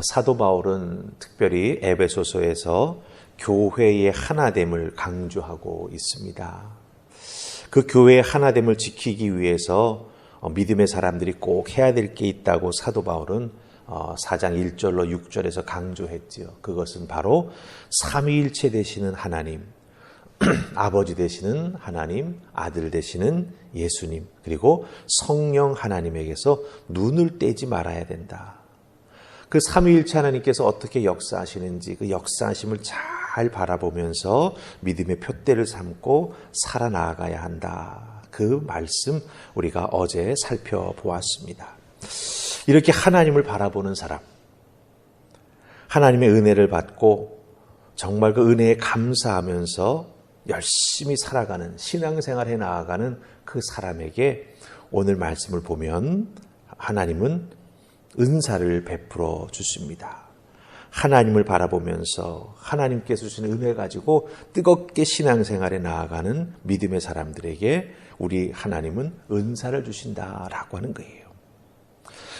사도 바울은 특별히 에베소서에서 교회의 하나됨을 강조하고 있습니다. 그 교회의 하나됨을 지키기 위해서 믿음의 사람들이 꼭 해야 될 게 있다고 사도 바울은 4장 1절로 6절에서 강조했지요. 그것은 바로 삼위일체 되시는 하나님, 아버지 되시는 하나님, 아들 되시는 예수님, 그리고 성령 하나님에게서 눈을 떼지 말아야 된다. 그 삼위일체 하나님께서 어떻게 역사하시는지 그 역사하심을 잘 바라보면서 믿음의 푯대를 삼고 살아나가야 한다. 그 말씀 우리가 어제 살펴보았습니다. 이렇게 하나님을 바라보는 사람, 하나님의 은혜를 받고 정말 그 은혜에 감사하면서 열심히 살아가는 신앙생활에 나아가는 그 사람에게 오늘 말씀을 보면 하나님은 은사를 베풀어 주십니다. 하나님을 바라보면서 하나님께서 주시는 은혜 가지고 뜨겁게 신앙생활에 나아가는 믿음의 사람들에게 우리 하나님은 은사를 주신다라고 하는 거예요.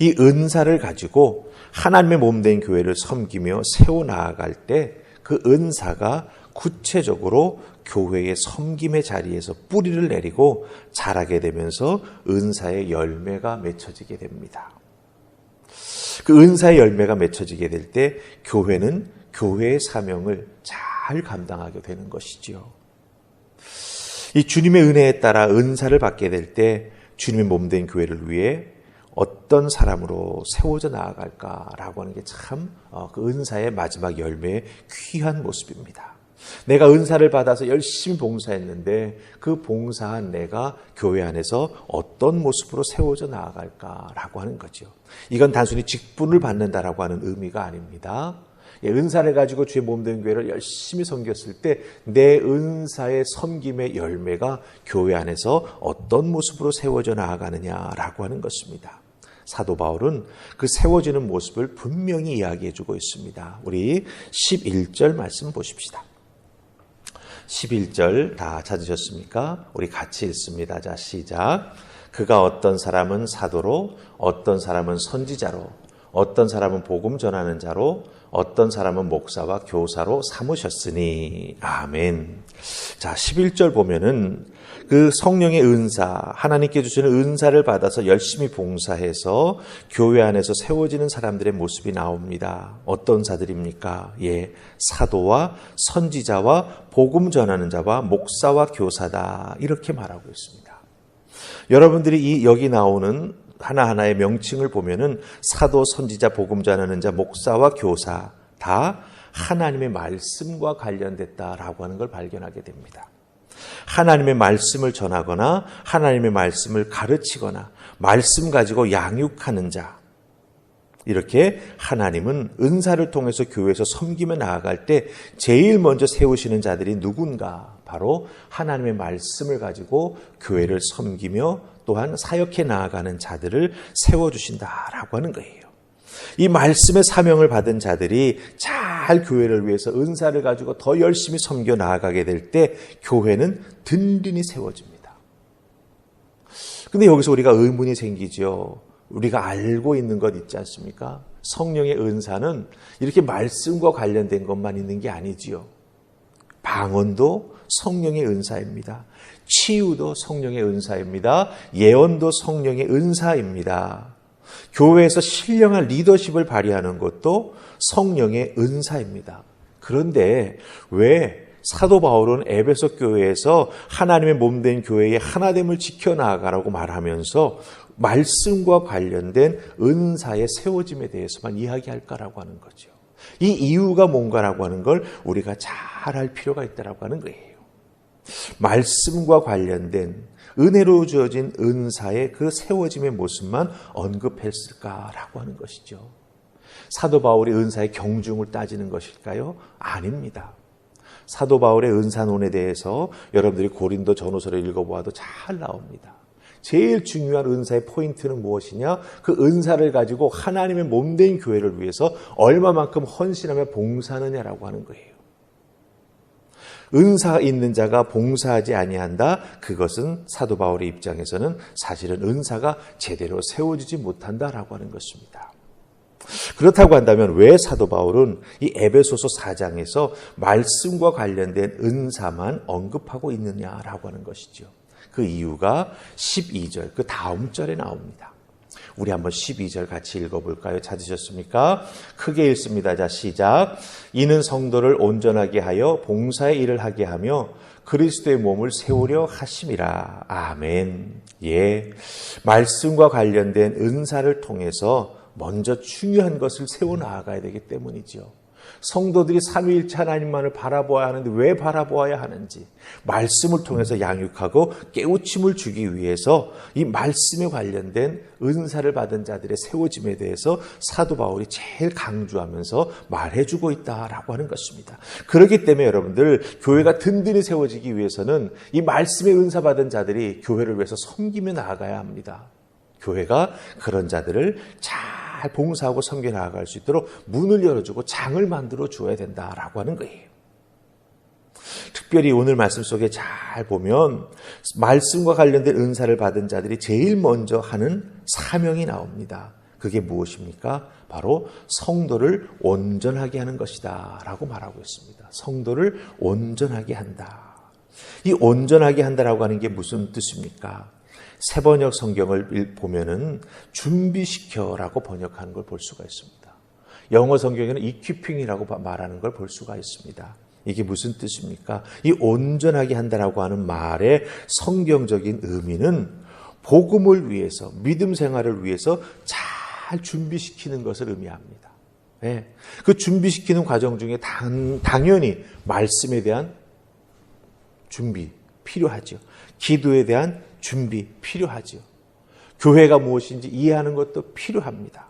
이 은사를 가지고 하나님의 몸된 교회를 섬기며 세워나아갈 때 그 은사가 구체적으로 교회의 섬김의 자리에서 뿌리를 내리고 자라게 되면서 은사의 열매가 맺혀지게 됩니다. 그 은사의 열매가 맺혀지게 될 때 교회는 교회의 사명을 잘 감당하게 되는 것이지요. 이 주님의 은혜에 따라 은사를 받게 될 때 주님의 몸된 교회를 위해 어떤 사람으로 세워져 나아갈까라고 하는 게 참 그 은사의 마지막 열매의 귀한 모습입니다. 내가 은사를 받아서 열심히 봉사했는데 그 봉사한 내가 교회 안에서 어떤 모습으로 세워져 나아갈까라고 하는 거죠. 이건 단순히 직분을 받는다라고 하는 의미가 아닙니다. 은사를 가지고 주의 몸된 교회를 열심히 섬겼을 때 내 은사의 섬김의 열매가 교회 안에서 어떤 모습으로 세워져 나아가느냐라고 하는 것입니다. 사도 바울은 그 세워지는 모습을 분명히 이야기해 주고 있습니다. 우리 11절 말씀 보십시다. 11절 다 찾으셨습니까? 우리 같이 읽습니다. 자, 시작. 그가 어떤 사람은 사도로, 어떤 사람은 선지자로, 어떤 사람은 복음 전하는 자로, 어떤 사람은 목사와 교사로 삼으셨으니. 아멘. 자, 11절 보면은 그 성령의 은사, 하나님께 주시는 은사를 받아서 열심히 봉사해서 교회 안에서 세워지는 사람들의 모습이 나옵니다. 어떤 자들입니까? 사도와 선지자와 복음 전하는 자와 목사와 교사다. 이렇게 말하고 있습니다. 여러분들이 여기 나오는 하나하나의 명칭을 보면은 사도, 선지자, 복음 전하는 자, 목사와 교사 다 하나님의 말씀과 관련됐다라고 하는 걸 발견하게 됩니다. 하나님의 말씀을 전하거나 하나님의 말씀을 가르치거나 말씀 가지고 양육하는 자, 이렇게 하나님은 은사를 통해서 교회에서 섬기며 나아갈 때 제일 먼저 세우시는 자들이 누군가? 바로 하나님의 말씀을 가지고 교회를 섬기며 또한 사역해 나아가는 자들을 세워주신다라고 하는 거예요. 이 말씀의 사명을 받은 자들이 잘 교회를 위해서 은사를 가지고 더 열심히 섬겨 나아가게 될 때 교회는 든든히 세워집니다. 근데 여기서 우리가 의문이 생기죠. 우리가 알고 있는 것 있지 않습니까? 성령의 은사는 이렇게 말씀과 관련된 것만 있는 게 아니지요. 방언도 성령의 은사입니다. 치유도 성령의 은사입니다. 예언도 성령의 은사입니다. 교회에서 신령한 리더십을 발휘하는 것도 성령의 은사입니다. 그런데 왜 사도 바울은 에베소 교회에서 하나님의 몸된 교회의 하나됨을 지켜나가라고 말하면서 말씀과 관련된 은사의 세워짐에 대해서만 이야기할까라고 하는 거죠. 이 이유가 뭔가라고 하는 걸 우리가 잘 알 필요가 있다라고 하는 거예요. 말씀과 관련된 은혜로 주어진 은사의 그 세워짐의 모습만 언급했을까라고 하는 것이죠. 사도 바울의 은사의 경중을 따지는 것일까요? 아닙니다. 사도 바울의 은사론에 대해서 여러분들이 고린도 전후서를 읽어보아도 잘 나옵니다. 제일 중요한 은사의 포인트는 무엇이냐? 그 은사를 가지고 하나님의 몸된 교회를 위해서 얼마만큼 헌신하며 봉사하느냐라고 하는 거예요. 은사 있는 자가 봉사하지 아니한다. 그것은 사도 바울의 입장에서는 사실은 은사가 제대로 세워지지 못한다라고 하는 것입니다. 그렇다고 한다면 왜 사도 바울은 이 에베소서 4장에서 말씀과 관련된 은사만 언급하고 있느냐라고 하는 것이죠. 그 이유가 12절, 그 다음 절에 나옵니다. 우리 한번 12절 같이 읽어볼까요? 찾으셨습니까? 크게 읽습니다. 자, 시작. 이는 성도를 온전하게 하여 봉사의 일을 하게 하며 그리스도의 몸을 세우려 하심이라. 아멘. 예. 말씀과 관련된 은사를 통해서 먼저 중요한 것을 세워나가야 되기 때문이죠. 성도들이 삼위일체 하나님만을 바라보아야 하는데 왜 바라보아야 하는지, 말씀을 통해서 양육하고 깨우침을 주기 위해서 이 말씀에 관련된 은사를 받은 자들의 세워짐에 대해서 사도 바울이 제일 강조하면서 말해주고 있다라고 하는 것입니다. 그렇기 때문에 여러분들, 교회가 든든히 세워지기 위해서는 이 말씀의 은사 받은 자들이 교회를 위해서 섬기며 나아가야 합니다. 교회가 그런 자들을 잘 봉사하고 섬겨 나아갈 수 있도록 문을 열어주고 장을 만들어 주어야 된다라고 하는 거예요. 특별히 오늘 말씀 속에 잘 보면 말씀과 관련된 은사를 받은 자들이 제일 먼저 하는 사명이 나옵니다. 그게 무엇입니까? 바로 성도를 온전하게 하는 것이다 라고 말하고 있습니다. 성도를 온전하게 한다. 이 온전하게 한다라고 하는 게 무슨 뜻입니까? 세번역 성경을 보면은 준비시켜라고 번역하는 걸 볼 수가 있습니다. 영어 성경에는 equipping이라고 말하는 걸 볼 수가 있습니다. 이게 무슨 뜻입니까? 이 온전하게 한다라고 하는 말의 성경적인 의미는 복음을 위해서, 믿음 생활을 위해서 잘 준비시키는 것을 의미합니다. 네. 그 준비시키는 과정 중에 당연히 말씀에 대한 준비 필요하죠. 기도에 대한 준비 필요하죠. 교회가 무엇인지 이해하는 것도 필요합니다.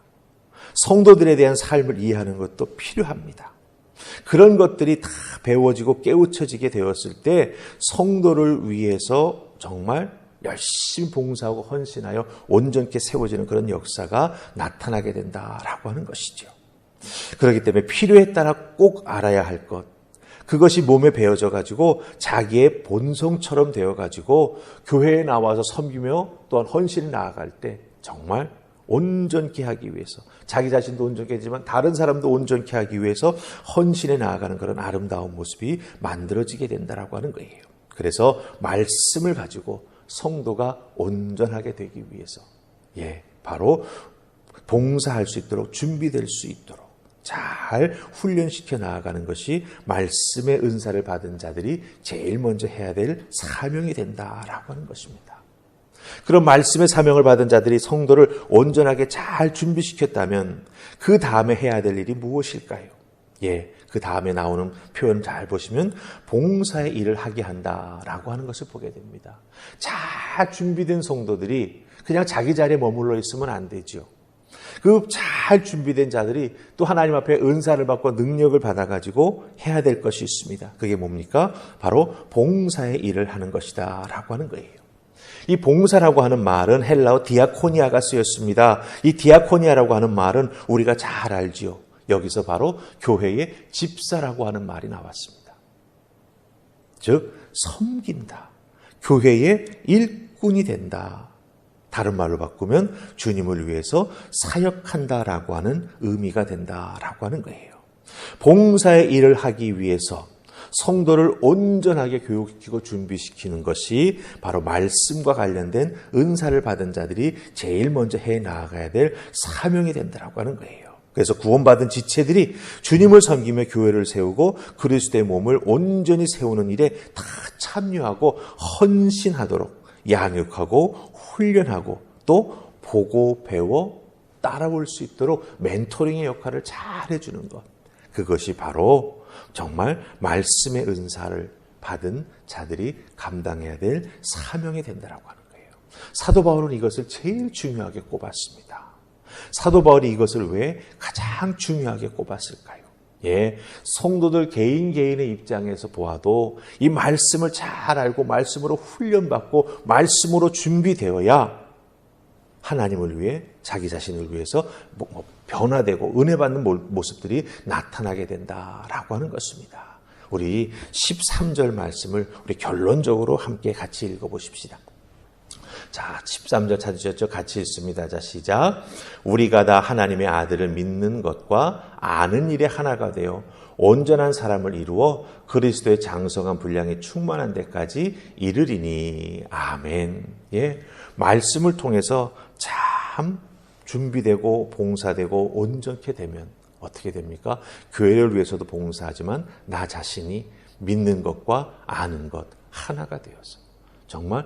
성도들에 대한 삶을 이해하는 것도 필요합니다. 그런 것들이 다 배워지고 깨우쳐지게 되었을 때 성도를 위해서 정말 열심히 봉사하고 헌신하여 온전케 세워지는 그런 역사가 나타나게 된다라고 하는 것이죠. 그렇기 때문에 필요에 따라 꼭 알아야 할 것, 그것이 몸에 배어져 가지고 자기의 본성처럼 되어 가지고 교회에 나와서 섬기며 또한 헌신에 나아갈 때 정말 온전케 하기 위해서, 자기 자신도 온전케 하지만 다른 사람도 온전케 하기 위해서 헌신에 나아가는 그런 아름다운 모습이 만들어지게 된다라고 하는 거예요. 그래서 말씀을 가지고 성도가 온전하게 되기 위해서, 바로 봉사할 수 있도록 준비될 수 있도록 잘 훈련시켜 나아가는 것이 말씀의 은사를 받은 자들이 제일 먼저 해야 될 사명이 된다라고 하는 것입니다. 그런 말씀의 사명을 받은 자들이 성도를 온전하게 잘 준비시켰다면 그 다음에 해야 될 일이 무엇일까요? 그 다음에 나오는 표현 잘 보시면 봉사의 일을 하게 한다라고 하는 것을 보게 됩니다. 잘 준비된 성도들이 그냥 자기 자리에 머물러 있으면 안 되죠. 그 잘 준비된 자들이 또 하나님 앞에 은사를 받고 능력을 받아가지고 해야 될 것이 있습니다. 그게 뭡니까? 바로 봉사의 일을 하는 것이다 라고 하는 거예요. 이 봉사라고 하는 말은 헬라어 디아코니아가 쓰였습니다. 이 디아코니아라고 하는 말은 우리가 잘 알지요. 여기서 바로 교회의 집사라고 하는 말이 나왔습니다. 즉 섬긴다. 교회의 일꾼이 된다. 다른 말로 바꾸면 주님을 위해서 사역한다라고 하는 의미가 된다라고 하는 거예요. 봉사의 일을 하기 위해서 성도를 온전하게 교육시키고 준비시키는 것이 바로 말씀과 관련된 은사를 받은 자들이 제일 먼저 해 나가야 될 사명이 된다라고 하는 거예요. 그래서 구원받은 지체들이 주님을 섬기며 교회를 세우고 그리스도의 몸을 온전히 세우는 일에 다 참여하고 헌신하도록 양육하고 훈련하고 또 보고 배워 따라올 수 있도록 멘토링의 역할을 잘 해주는 것. 그것이 바로 정말 말씀의 은사를 받은 자들이 감당해야 될 사명이 된다라고 하는 거예요. 사도 바울은 이것을 제일 중요하게 꼽았습니다. 사도 바울이 이것을 왜 가장 중요하게 꼽았을까요? 성도들 개인의 입장에서 보아도 이 말씀을 잘 알고 말씀으로 훈련받고 말씀으로 준비되어야 하나님을 위해 자기 자신을 위해서 변화되고 은혜받는 모습들이 나타나게 된다라고 하는 것입니다. 우리 13절 말씀을 우리 결론적으로 함께 같이 읽어보십시다. 자, 13절 찾으셨죠? 같이 읽습니다. 자, 시작. 우리가 다 하나님의 아들을 믿는 것과 아는 일에 하나가 되어 온전한 사람을 이루어 그리스도의 장성한 분량이 충만한 데까지 이르리니. 아멘. 예. 말씀을 통해서 참 준비되고 봉사되고 온전케 되면 어떻게 됩니까? 교회를 위해서도 봉사하지만 나 자신이 믿는 것과 아는 것 하나가 되어서 정말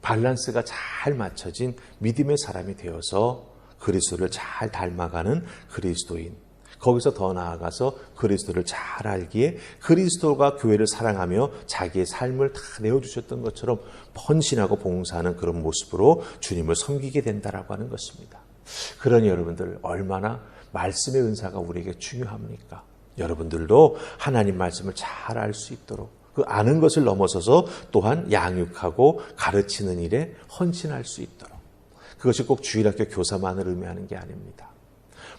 밸런스가 잘 맞춰진 믿음의 사람이 되어서 그리스도를 잘 닮아가는 그리스도인. 거기서 더 나아가서 그리스도를 잘 알기에 그리스도가 교회를 사랑하며 자기의 삶을 다 내어주셨던 것처럼 헌신하고 봉사하는 그런 모습으로 주님을 섬기게 된다라고 하는 것입니다. 그러니 여러분들 얼마나 말씀의 은사가 우리에게 중요합니까? 여러분들도 하나님 말씀을 잘 알 수 있도록 그 아는 것을 넘어서서 또한 양육하고 가르치는 일에 헌신할 수 있도록. 그것이 꼭 주일학교 교사만을 의미하는 게 아닙니다.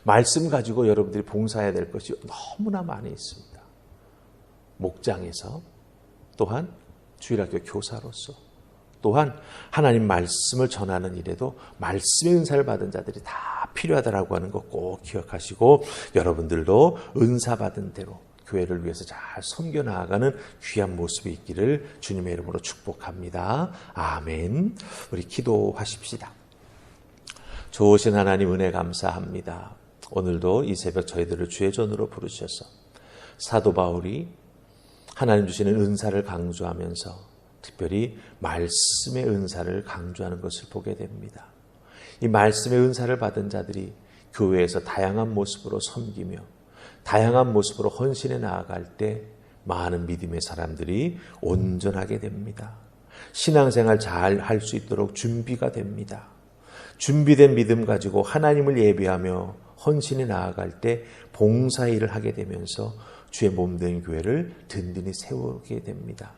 말씀 가지고 여러분들이 봉사해야 될 것이 너무나 많이 있습니다. 목장에서 또한 주일학교 교사로서 또한 하나님 말씀을 전하는 일에도 말씀의 은사를 받은 자들이 다 필요하다라고 하는 것 꼭 기억하시고 여러분들도 은사 받은 대로 교회를 위해서 잘 섬겨 나아가는 귀한 모습이 있기를 주님의 이름으로 축복합니다. 아멘. 우리 기도하십시다. 좋으신 하나님 은혜 감사합니다. 오늘도 이 새벽 저희들을 주의 전으로 부르셔서 사도 바울이 하나님 주시는 은사를 강조하면서 특별히 말씀의 은사를 강조하는 것을 보게 됩니다. 이 말씀의 은사를 받은 자들이 교회에서 다양한 모습으로 섬기며 다양한 모습으로 헌신해 나아갈 때 많은 믿음의 사람들이 온전하게 됩니다. 신앙생활 잘 할 수 있도록 준비가 됩니다. 준비된 믿음 가지고 하나님을 예배하며 헌신해 나아갈 때 봉사일을 하게 되면서 주의 몸된 교회를 든든히 세우게 됩니다.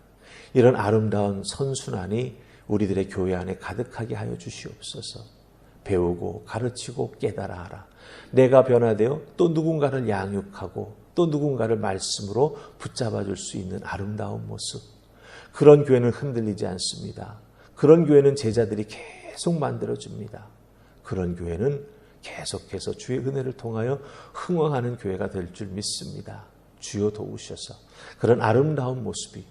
이런 아름다운 선순환이 우리들의 교회 안에 가득하게 하여 주시옵소서. 배우고 가르치고 깨달아 하라. 내가 변화되어 또 누군가를 양육하고 또 누군가를 말씀으로 붙잡아 줄 수 있는 아름다운 모습. 그런 교회는 흔들리지 않습니다. 그런 교회는 제자들이 계속 만들어줍니다. 그런 교회는 계속해서 주의 은혜를 통하여 흥왕하는 교회가 될 줄 믿습니다. 주여 도우셔서 그런 아름다운 모습이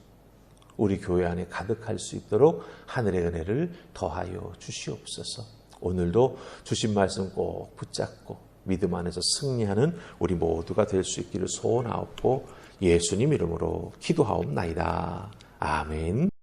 우리 교회 안에 가득할 수 있도록 하늘의 은혜를 더하여 주시옵소서. 오늘도 주신 말씀 꼭 붙잡고 믿음 안에서 승리하는 우리 모두가 될 수 있기를 소원하옵고 예수님 이름으로 기도하옵나이다. 아멘.